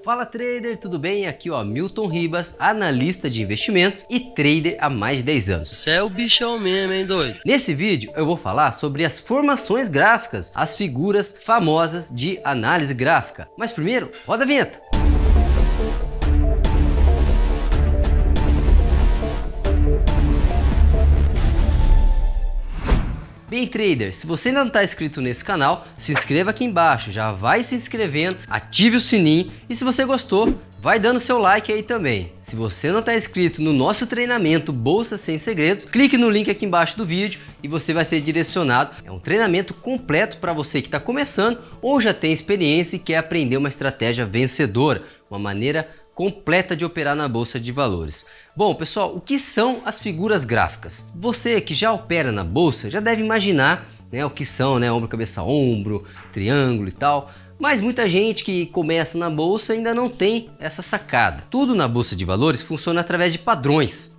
Fala trader, tudo bem? Aqui ó, Milton Ribas, analista de investimentos e trader há mais de 10 anos. Você é o bichão mesmo, hein, doido? Nesse vídeo eu vou falar sobre as formações gráficas, as figuras famosas de análise gráfica. Mas primeiro, roda a vinheta! Bem, trader, se você ainda não está inscrito nesse canal, se inscreva aqui embaixo, já vai se inscrevendo, ative o sininho e se você gostou, vai dando seu like aí também. Se você não está inscrito no nosso treinamento Bolsa Sem Segredos, clique no link aqui embaixo do vídeo e você vai ser direcionado. É um treinamento completo para você que está começando ou já tem experiência e quer aprender uma estratégia vencedora, uma maneira completa de operar na bolsa de valores. Bom, pessoal, o que são as figuras gráficas? Você que já opera na bolsa já deve imaginar, né, o que são, né, ombro, cabeça, ombro, triângulo e tal. Mas muita gente que começa na bolsa ainda não tem essa sacada. Tudo na bolsa de valores funciona através de padrões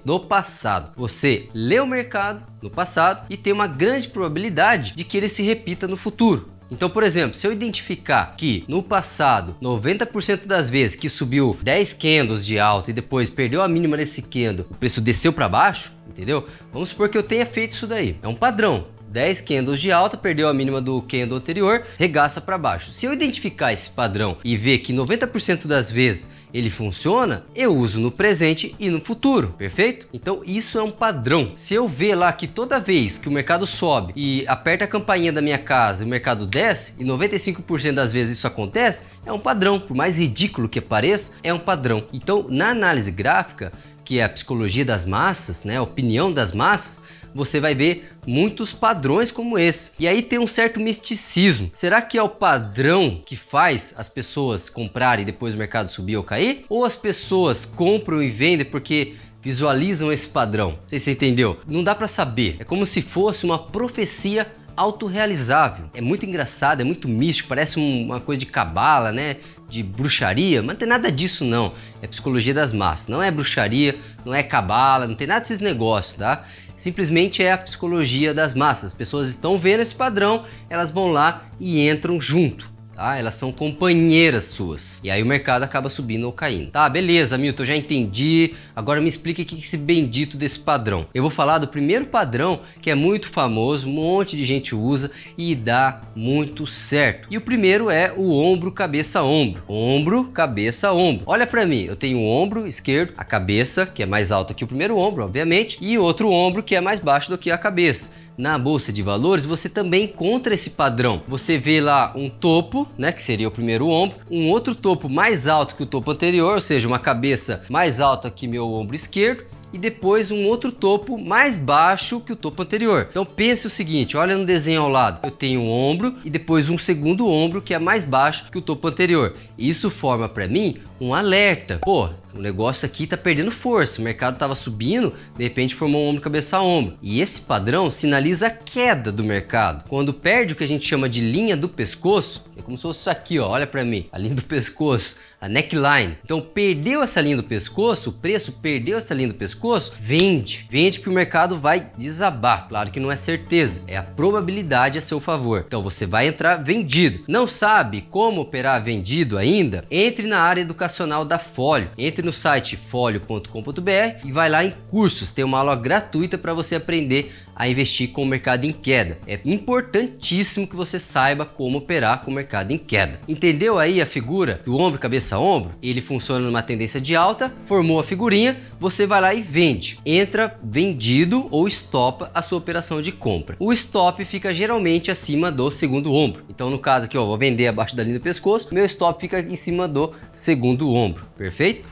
do passado. Você lê o mercado no passado e tem uma grande probabilidade de que ele se repita no futuro. Então, por exemplo, se eu identificar que no passado 90% das vezes que subiu 10 candles de alta e depois perdeu a mínima desse candle, o preço desceu para baixo, entendeu? Vamos supor que eu tenha feito isso daí. É um padrão. 10 candles de alta, perdeu a mínima do candle anterior, regaça para baixo. Se eu identificar esse padrão e ver que 90% das vezes ele funciona, eu uso no presente e no futuro, perfeito? Então isso é um padrão. Se eu ver lá que toda vez que o mercado sobe e aperta a campainha da minha casa e o mercado desce, e 95% das vezes isso acontece, é um padrão. Por mais ridículo que pareça, é um padrão. Então na análise gráfica, que é a psicologia das massas, né, a opinião das massas, você vai ver muitos padrões como esse. E aí tem um certo misticismo. Será que é o padrão que faz as pessoas comprarem e depois o mercado subir ou cair? Ou as pessoas compram e vendem porque visualizam esse padrão? Não sei se você entendeu. Não dá para saber. É como se fosse uma profecia autorrealizável. É muito engraçado, é muito místico, parece uma coisa de cabala, né? De bruxaria, mas não tem nada disso não. É psicologia das massas. Não é bruxaria, não é cabala, não tem nada desses negócios, tá? Simplesmente é a psicologia das massas. As pessoas estão vendo esse padrão, elas vão lá e entram junto. Tá? Elas são companheiras suas. E aí o mercado acaba subindo ou caindo. Tá, beleza, Milton, já entendi. Agora me explica o que é esse bendito desse padrão. Eu vou falar do primeiro padrão que é muito famoso, um monte de gente usa e dá muito certo. E o primeiro é o ombro, cabeça, ombro. Ombro, cabeça, ombro. Olha pra mim, eu tenho o ombro esquerdo, a cabeça, que é mais alta que o primeiro ombro, obviamente, e outro ombro que é mais baixo do que a cabeça. Na bolsa de valores você também encontra esse padrão. Você vê lá um topo, né, que seria o primeiro ombro, um outro topo mais alto que o topo anterior, ou seja, uma cabeça mais alta que meu ombro esquerdo, e depois um outro topo mais baixo que o topo anterior. Então pense o seguinte, olha no desenho ao lado, eu tenho um ombro e depois um segundo ombro que é mais baixo que o topo anterior. Isso forma para mim um alerta. Pô, o negócio aqui tá perdendo força, o mercado tava subindo, de repente formou um ombro, cabeça, ombro. E esse padrão sinaliza a queda do mercado. Quando perde o que a gente chama de linha do pescoço, é como se fosse isso aqui, ó, olha para mim, a linha do pescoço, a neckline. Então perdeu essa linha do pescoço, o preço perdeu essa linha do pescoço, vende porque o mercado vai desabar. Claro que não é certeza, é a probabilidade a seu favor. Então você vai entrar vendido. Não sabe como operar vendido ainda? Entre na área educacional da Folio. Entre no site folio.com.br e vai lá em cursos. Tem uma aula gratuita para você aprender a investir com o mercado em queda. É importantíssimo que você saiba como operar com o mercado em queda. Entendeu aí a figura do ombro, cabeça, ombro? Ele funciona numa tendência de alta, formou a figurinha, você vai lá e vende. Entra vendido ou estopa a sua operação de compra. O stop fica geralmente acima do segundo ombro. Então no caso aqui, ó, vou vender abaixo da linha do pescoço, meu stop fica em cima do segundo ombro. Perfeito?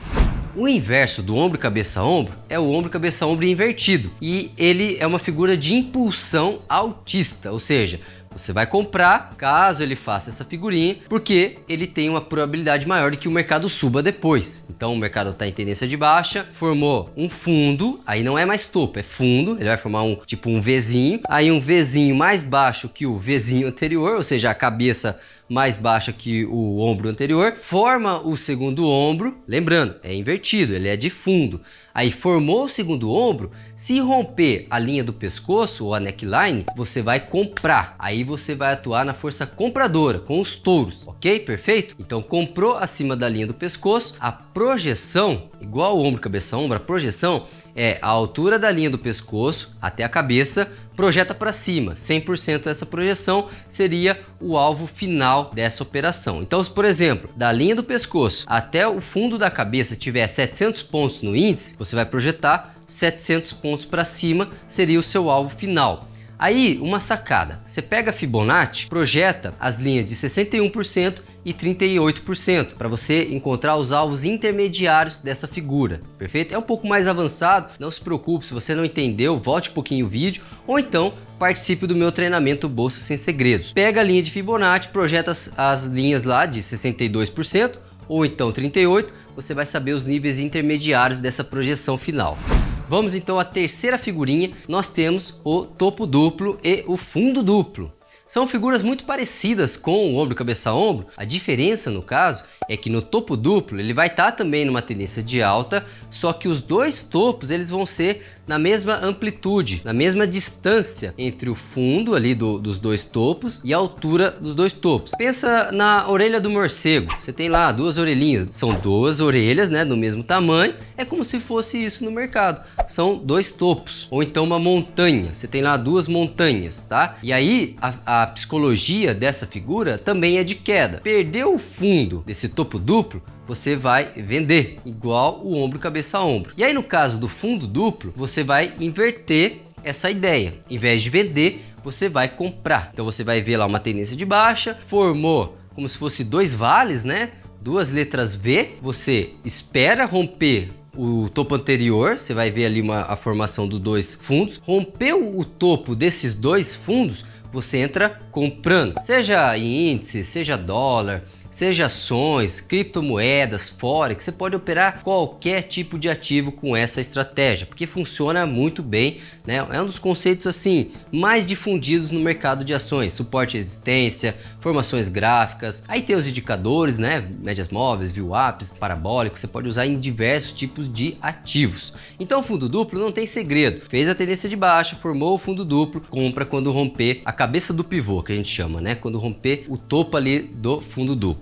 O inverso do ombro, cabeça, ombro é o ombro, cabeça, ombro invertido. E ele é uma figura de impulsão altista, ou seja, você vai comprar caso ele faça essa figurinha, porque ele tem uma probabilidade maior de que o mercado suba depois. Então o mercado está em tendência de baixa, formou um fundo, aí não é mais topo, é fundo, ele vai formar um tipo um Vzinho, aí um Vzinho mais baixo que o Vzinho anterior, ou seja, a cabeça mais baixa que o ombro anterior, forma o segundo ombro, lembrando, é invertido, ele é de fundo. Aí formou o segundo ombro, se romper a linha do pescoço ou a neckline, você vai comprar. Aí você vai atuar na força compradora, com os touros, ok? Perfeito? Então comprou acima da linha do pescoço, a projeção, igual o ombro, cabeça, ombro, a projeção é a altura da linha do pescoço até a cabeça, projeta para cima. 100% dessa projeção seria o alvo final dessa operação. Então, se por exemplo, da linha do pescoço até o fundo da cabeça tiver 700 pontos no índice, você vai projetar 700 pontos para cima, seria o seu alvo final. Aí, uma sacada, você pega a Fibonacci, projeta as linhas de 61% e 38% para você encontrar os alvos intermediários dessa figura, perfeito? É um pouco mais avançado, não se preocupe, se você não entendeu, volte um pouquinho o vídeo ou então participe do meu treinamento Bolsa Sem Segredos. Pega a linha de Fibonacci, projeta as linhas lá de 62% ou então 38%, você vai saber os níveis intermediários dessa projeção final. Vamos então à terceira figurinha, nós temos o topo duplo e o fundo duplo. São figuras muito parecidas com o ombro, cabeça, ombro. A diferença no caso é que no topo duplo ele vai estar também numa tendência de alta, só que os dois topos eles vão ser na mesma amplitude, na mesma distância entre o fundo ali dos dois topos e a altura dos dois topos. Pensa na orelha do morcego, você tem lá duas orelhinhas, são duas orelhas, né, do mesmo tamanho, é como se fosse isso no mercado, são dois topos. Ou então uma montanha, você tem lá duas montanhas, tá? E aí a psicologia dessa figura também é de queda. Perdeu o fundo desse topo duplo, você vai vender, igual o ombro, cabeça, ombro. E aí no caso do fundo duplo, você vai inverter essa ideia. Em vez de vender, você vai comprar. Então você vai ver lá uma tendência de baixa, formou como se fosse dois vales, né? Duas letras V, você espera romper o topo anterior, você vai ver ali a formação dos dois fundos. Rompeu o topo desses dois fundos, você entra comprando, seja em índice, seja dólar, seja ações, criptomoedas, forex, você pode operar qualquer tipo de ativo com essa estratégia, porque funciona muito bem, né? É um dos conceitos assim mais difundidos no mercado de ações, suporte e resistência, formações gráficas, aí tem os indicadores, né? Médias móveis, VWAPs, parabólicos, você pode usar em diversos tipos de ativos. Então o fundo duplo não tem segredo, fez a tendência de baixa, formou o fundo duplo, compra quando romper a cabeça do pivô, que a gente chama, né? Quando romper o topo ali do fundo duplo.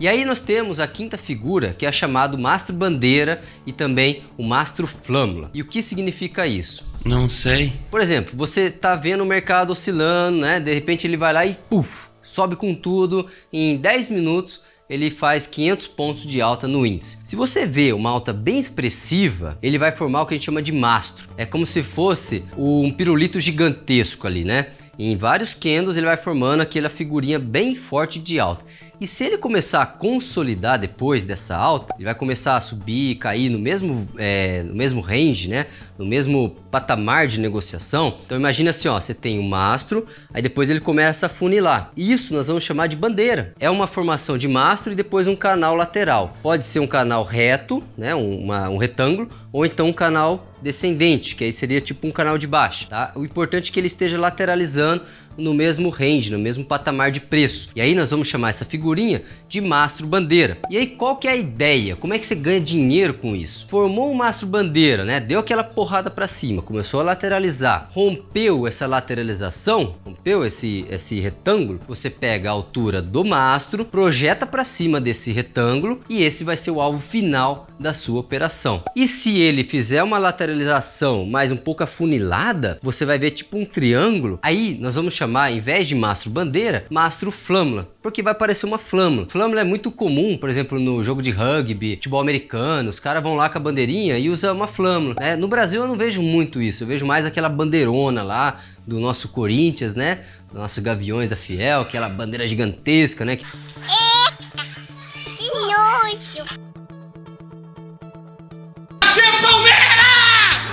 E aí nós temos a quinta figura, que é chamado mastro bandeira e também o mastro flâmula. E o que significa isso? Não sei. Por exemplo, você tá vendo o mercado oscilando, né? De repente ele vai lá e puf, sobe com tudo, em 10 minutos ele faz 500 pontos de alta no índice. Se você vê uma alta bem expressiva, ele vai formar o que a gente chama de mastro. É como se fosse um pirulito gigantesco ali, né? E em vários candles ele vai formando aquela figurinha bem forte de alta. E se ele começar a consolidar depois dessa alta, ele vai começar a subir, cair no mesmo range, né? No mesmo patamar de negociação. Então imagina assim, ó, você tem um mastro, aí depois ele começa a funilar. Isso nós vamos chamar de bandeira. É uma formação de mastro e depois um canal lateral. Pode ser um canal reto, né? Um retângulo, ou então um canal descendente, que aí seria tipo um canal de baixa, tá? O importante é que ele esteja lateralizando no mesmo range, no mesmo patamar de preço. E aí nós vamos chamar essa figurinha de mastro bandeira. E aí qual que é a ideia? Como é que você ganha dinheiro com isso? Formou um mastro bandeira, né? Deu aquela porrada para cima, começou a lateralizar, rompeu essa lateralização, rompeu esse retângulo, você pega a altura do mastro, projeta para cima desse retângulo e esse vai ser o alvo final da sua operação. E se ele fizer uma lateralização mais um pouco afunilada, você vai ver tipo um triângulo. Aí nós vamos chamar, em vez de mastro bandeira, mastro flâmula, porque vai parecer uma flâmula. Flâmula é muito comum, por exemplo, no jogo de rugby, futebol americano, os caras vão lá com a bandeirinha e usam uma flâmula, né? No Brasil eu não vejo muito isso, eu vejo mais aquela bandeirona lá do nosso Corinthians, né? Do nosso Gaviões da Fiel, aquela bandeira gigantesca, né? Eita, que nojo! Aqui é Palmeiras!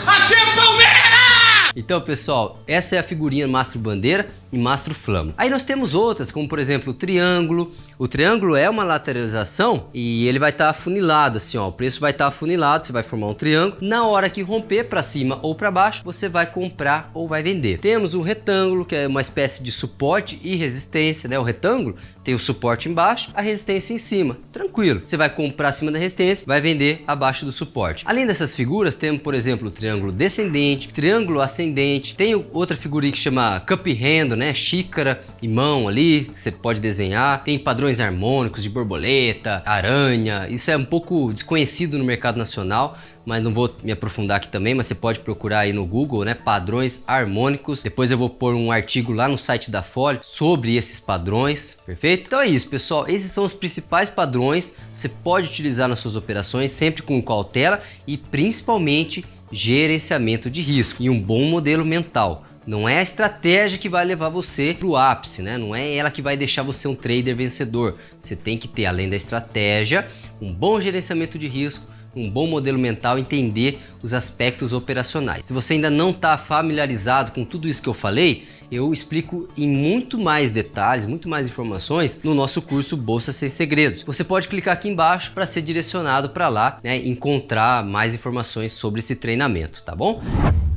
Aqui é Palmeiras! Então, pessoal, essa é a figurinha Mastro Bandeira e Mastro Flama. Aí nós temos outras, como por exemplo o triângulo. O triângulo é uma lateralização e ele vai estar afunilado assim, ó. O preço vai estar afunilado, você vai formar um triângulo. Na hora que romper para cima ou para baixo, você vai comprar ou vai vender. Temos o retângulo, que é uma espécie de suporte e resistência, né? O retângulo tem o suporte embaixo, a resistência em cima. Tranquilo. Você vai comprar acima da resistência, vai vender abaixo do suporte. Além dessas figuras, temos, por exemplo, o triângulo descendente, triângulo ascendente. Tem outra figurinha que chama cup handle, né? Xícara e mão ali, que você pode desenhar. Tem padrões harmônicos de borboleta, aranha. Isso é um pouco desconhecido no mercado nacional, mas não vou me aprofundar aqui também, mas você pode procurar aí no Google, né, padrões harmônicos. Depois eu vou pôr um artigo lá no site da Folha sobre esses padrões, perfeito? Então é isso, pessoal, esses são os principais padrões, você pode utilizar nas suas operações, sempre com cautela e principalmente gerenciamento de risco e um bom modelo mental. Não é a estratégia que vai levar você para o ápice, né? Não é ela que vai deixar você um trader vencedor. Você tem que ter, além da estratégia, um bom gerenciamento de risco, um bom modelo mental, entender os aspectos operacionais. Se você ainda não está familiarizado com tudo isso que eu falei, eu explico em muito mais detalhes, muito mais informações no nosso curso Bolsa Sem Segredos. Você pode clicar aqui embaixo para ser direcionado para lá, né, encontrar mais informações sobre esse treinamento, tá bom?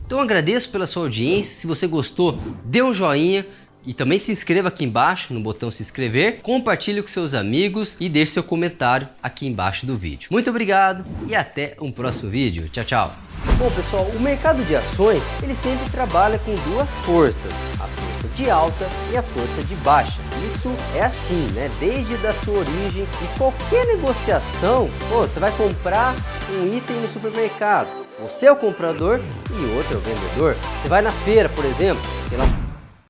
Então agradeço pela sua audiência. Se você gostou, dê um joinha. E também se inscreva aqui embaixo no botão se inscrever, compartilhe com seus amigos e deixe seu comentário aqui embaixo do vídeo. Muito obrigado e até um próximo vídeo. Tchau, tchau. Bom, pessoal, o mercado de ações ele sempre trabalha com duas forças, a força de alta e a força de baixa. Isso é assim, né? Desde a sua origem e qualquer negociação, você vai comprar um item no supermercado. Você é o comprador e outro é o vendedor. Você vai na feira, por exemplo,